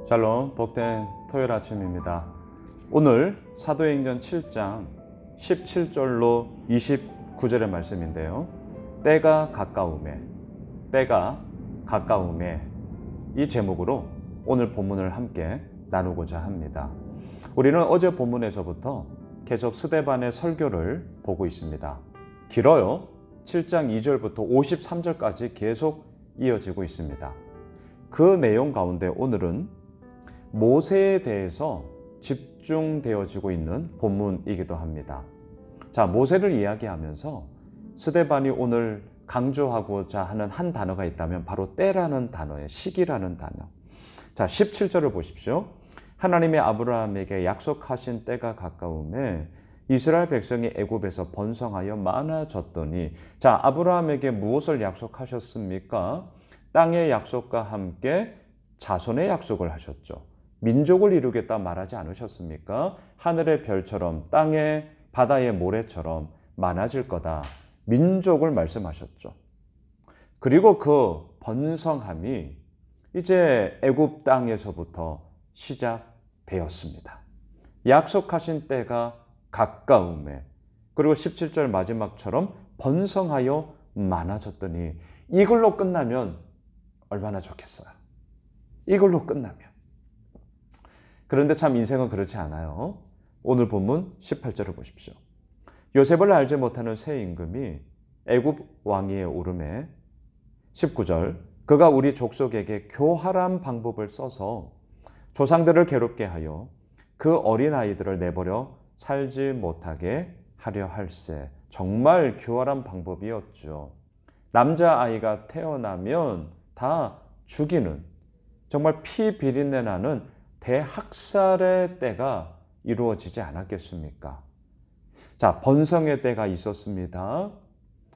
샬롬, 복된 토요일 아침입니다. 오늘 사도행전 7장 17절로 29절의 말씀인데요. 때가 가까우매 이 제목으로 오늘 본문을 함께 나누고자 합니다. 우리는 어제 본문에서부터 계속 스데반의 설교를 보고 있습니다. 길어요. 7장 2절부터 53절까지 계속 이어지고 있습니다. 그 내용 가운데 오늘은 모세에 대해서 집중되어지고 있는 본문이기도 합니다. 자, 모세를 이야기하면서 스데반이 오늘 강조하고자 하는 한 단어가 있다면 바로 때라는 단어예요. 시기라는 단어. 자, 17절을 보십시오. 하나님의 아브라함에게 약속하신 때가 가까우매 이스라엘 백성이 애굽에서 번성하여 많아졌더니, 자, 아브라함에게 무엇을 약속하셨습니까? 땅의 약속과 함께 자손의 약속을 하셨죠. 민족을 이루겠다 말하지 않으셨습니까? 하늘의 별처럼 땅의 바다의 모래처럼 많아질 거다. 민족을 말씀하셨죠. 그리고 그 번성함이 이제 애굽 땅에서부터 시작되었습니다. 약속하신 때가 가까우매, 그리고 17절 마지막처럼 번성하여 많아졌더니, 이걸로 끝나면 얼마나 좋겠어요. 이걸로 끝나면. 그런데 참 인생은 그렇지 않아요. 오늘 본문 18절을 보십시오. 요셉을 알지 못하는 새 임금이 애굽 왕위에 오르매, 19절, 그가 우리 족속에게 교활한 방법을 써서 조상들을 괴롭게 하여 그 어린아이들을 내버려 살지 못하게 하려 할세. 정말 교활한 방법이었죠. 남자아이가 태어나면 다 죽이는, 정말 피 비린내 나는 대학살의 때가 이루어지지 않았겠습니까? 자, 번성의 때가 있었습니다.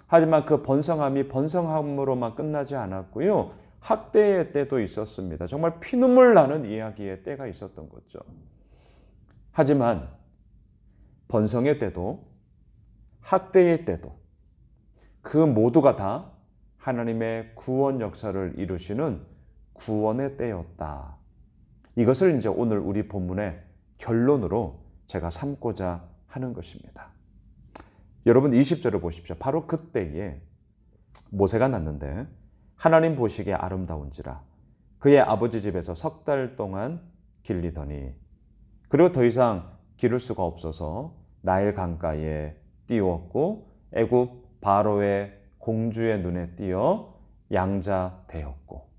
하지만 그 번성함으로만 끝나지 않았고요. 학대의 때도 있었습니다. 정말 피눈물 나는 이야기의 때가 있었던 거죠. 하지만 번성의 때도 학대의 때도 그 모두가 다 하나님의 구원 역사를 이루시는 구원의 때였다. 이것을 이제 오늘 우리 본문의 결론으로 제가 삼고자 하는 것입니다. 여러분 20절을 보십시오. 바로 그때에 모세가 났는데 하나님 보시기에 아름다운지라 그의 아버지 집에서 석 달 동안 길리더니, 그리고 더 이상 기를 수가 없어서 나일 강가에 띄웠고 애굽 바로의 공주의 눈에 띄어 양자 되었고,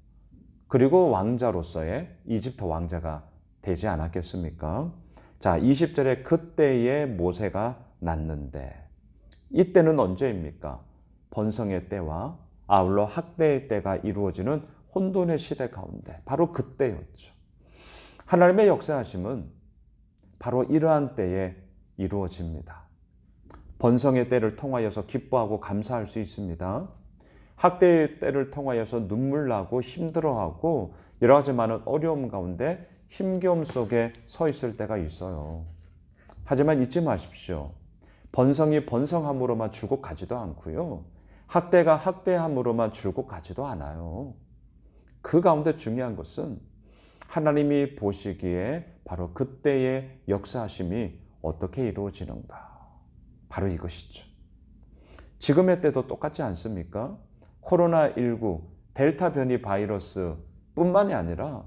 그리고 왕자로서의 이집트 왕자가 되지 않았겠습니까? 자, 20절에 그때에 모세가 났는데, 이때는 언제입니까? 번성의 때와 아울러 학대의 때가 이루어지는 혼돈의 시대 가운데 바로 그때였죠. 하나님의 역사하심은 바로 이러한 때에 이루어집니다. 번성의 때를 통하여서 기뻐하고 감사할 수 있습니다. 학대의 때를 통하여서 눈물 나고 힘들어하고 여러 가지 많은 어려움 가운데 힘겨움 속에 서 있을 때가 있어요. 하지만 잊지 마십시오. 번성이 번성함으로만 줄곧 가지도 않고요. 학대가 학대함으로만 줄곧 가지도 않아요. 그 가운데 중요한 것은 하나님이 보시기에 바로 그때의 역사하심이 어떻게 이루어지는가. 바로 이것이죠. 지금의 때도 똑같지 않습니까? 코로나19 델타 변이 바이러스 뿐만이 아니라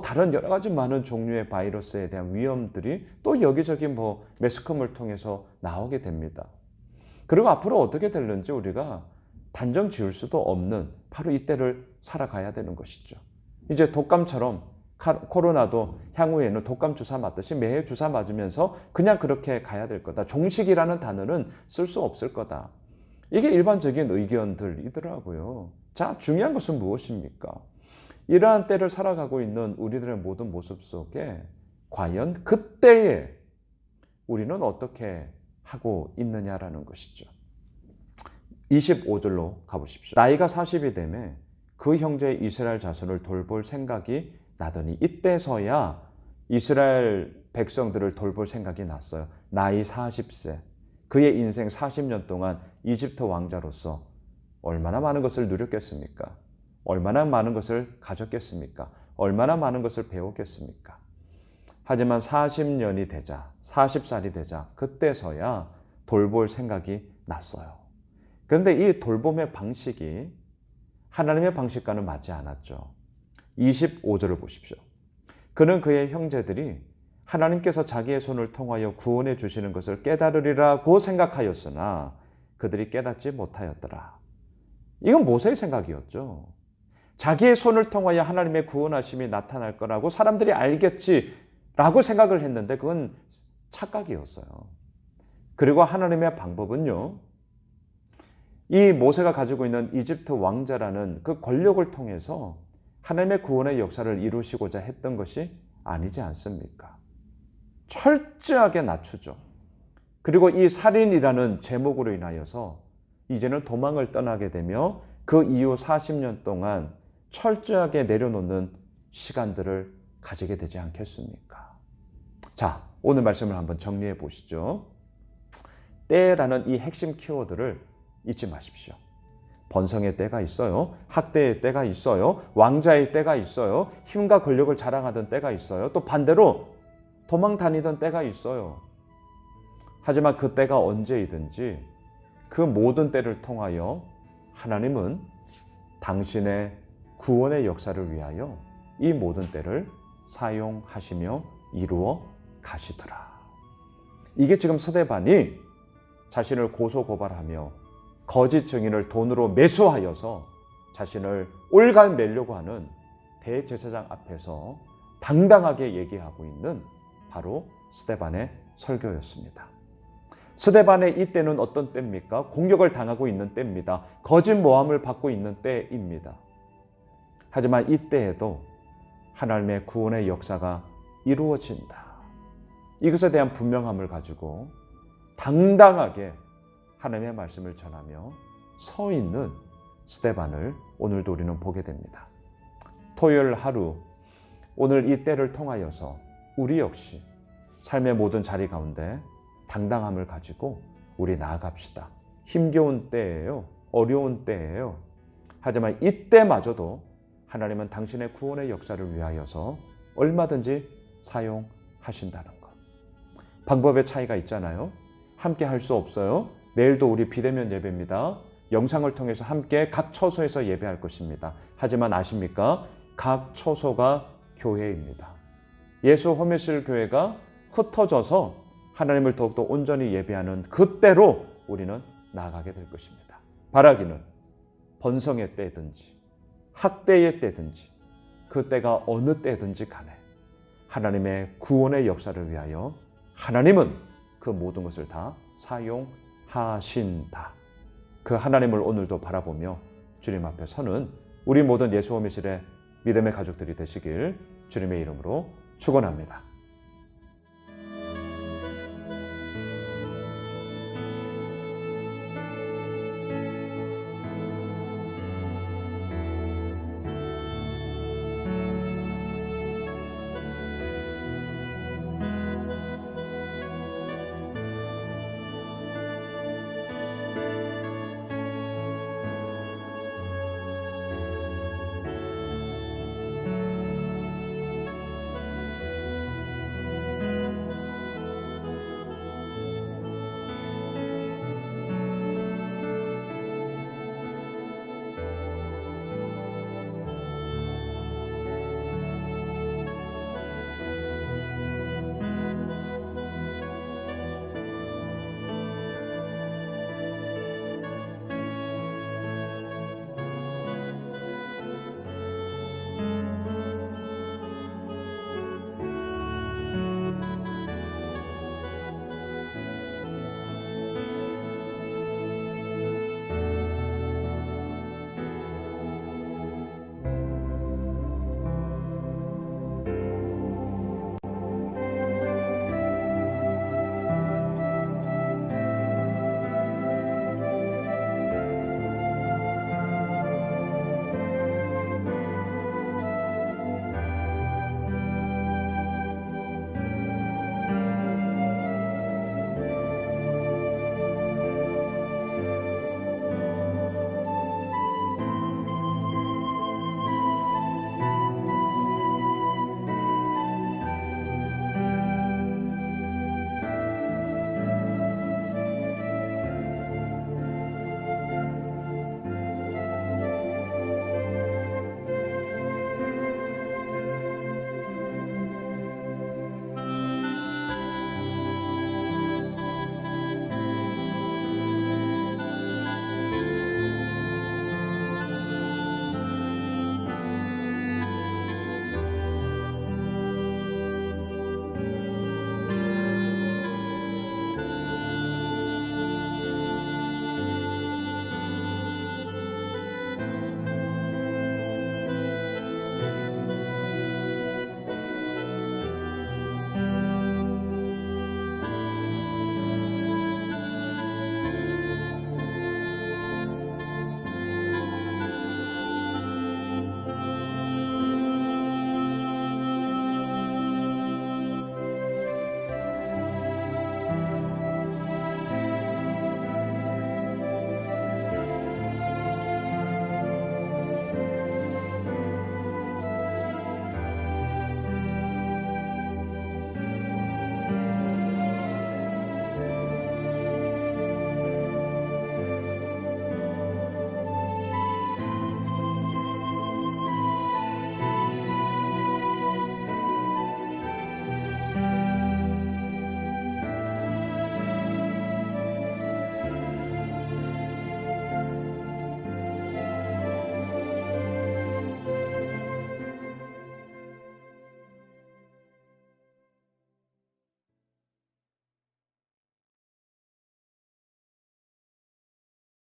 다른 여러 가지 많은 종류의 바이러스에 대한 위험들이 또 여기저기 매스컴을 통해서 나오게 됩니다. 그리고 앞으로 어떻게 될는지 우리가 단정 지을 수도 없는 바로 이때를 살아가야 되는 것이죠. 이제 독감처럼 코로나도 향후에는 독감 주사 맞듯이 매해 주사 맞으면서 그냥 그렇게 가야 될 거다. 종식이라는 단어는 쓸 수 없을 거다. 이게 일반적인 의견들이더라고요. 자, 중요한 것은 무엇입니까? 이러한 때를 살아가고 있는 우리들의 모든 모습 속에 과연 그때에 우리는 어떻게 하고 있느냐라는 것이죠. 25절로 가보십시오. 나이가 40이 되매 그 형제 이스라엘 자손을 돌볼 생각이 나더니, 이때서야 이스라엘 백성들을 돌볼 생각이 났어요. 나이 40세. 그의 인생 40년 동안 이집트 왕자로서 얼마나 많은 것을 누렸겠습니까? 얼마나 많은 것을 가졌겠습니까? 얼마나 많은 것을 배우겠습니까? 하지만 40년이 되자, 40살이 되자 그때서야 돌볼 생각이 났어요. 그런데 이 돌봄의 방식이 하나님의 방식과는 맞지 않았죠. 25절을 보십시오. 그는 그의 형제들이 하나님께서 자기의 손을 통하여 구원해 주시는 것을 깨달으리라고 생각하였으나 그들이 깨닫지 못하였더라. 이건 모세의 생각이었죠. 자기의 손을 통하여 하나님의 구원하심이 나타날 거라고 사람들이 알겠지라고 생각을 했는데 그건 착각이었어요. 그리고 하나님의 방법은요, 이 모세가 가지고 있는 이집트 왕자라는 그 권력을 통해서 하나님의 구원의 역사를 이루시고자 했던 것이 아니지 않습니까? 철저하게 낮추죠. 그리고 이 살인이라는 제목으로 인하여서 이제는 도망을 떠나게 되며 그 이후 40년 동안 철저하게 내려놓는 시간들을 가지게 되지 않겠습니까? 자, 오늘 말씀을 한번 정리해 보시죠. 때라는 이 핵심 키워드를 잊지 마십시오. 번성의 때가 있어요. 학대의 때가 있어요. 왕자의 때가 있어요. 힘과 권력을 자랑하던 때가 있어요. 또 반대로 도망 다니던 때가 있어요. 하지만 그 때가 언제이든지 그 모든 때를 통하여 하나님은 당신의 구원의 역사를 위하여 이 모든 때를 사용하시며 이루어 가시더라. 이게 지금 스데반이 자신을 고소고발하며 거짓 증인을 돈으로 매수하여서 자신을 올갈매려고 하는 대제사장 앞에서 당당하게 얘기하고 있는 바로 스데반의 설교였습니다. 스데반의 이 때는 어떤 때입니까? 공격을 당하고 있는 때입니다. 거짓 모함을 받고 있는 때입니다. 하지만 이 때에도 하나님의 구원의 역사가 이루어진다. 이것에 대한 분명함을 가지고 당당하게 하나님의 말씀을 전하며 서 있는 스데반을 오늘도 우리는 보게 됩니다. 토요일 하루, 오늘 이 때를 통하여서 우리 역시 삶의 모든 자리 가운데 당당함을 가지고 우리 나아갑시다. 힘겨운 때예요. 어려운 때예요. 하지만 이때마저도 하나님은 당신의 구원의 역사를 위하여서 얼마든지 사용하신다는 것. 방법의 차이가 있잖아요. 함께 할 수 없어요. 내일도 우리 비대면 예배입니다. 영상을 통해서 함께 각 처소에서 예배할 것입니다. 하지만 아십니까? 각 처소가 교회입니다. 예수 호메실 교회가 흩어져서 하나님을 더욱더 온전히 예배하는 그때로 우리는 나아가게 될 것입니다. 바라기는 번성의 때든지 학대의 때든지 그 때가 어느 때든지 간에 하나님의 구원의 역사를 위하여 하나님은 그 모든 것을 다 사용하신다. 그 하나님을 오늘도 바라보며 주님 앞에 서는 우리 모든 예수 호메실의 믿음의 가족들이 되시길 주님의 이름으로 축원합니다.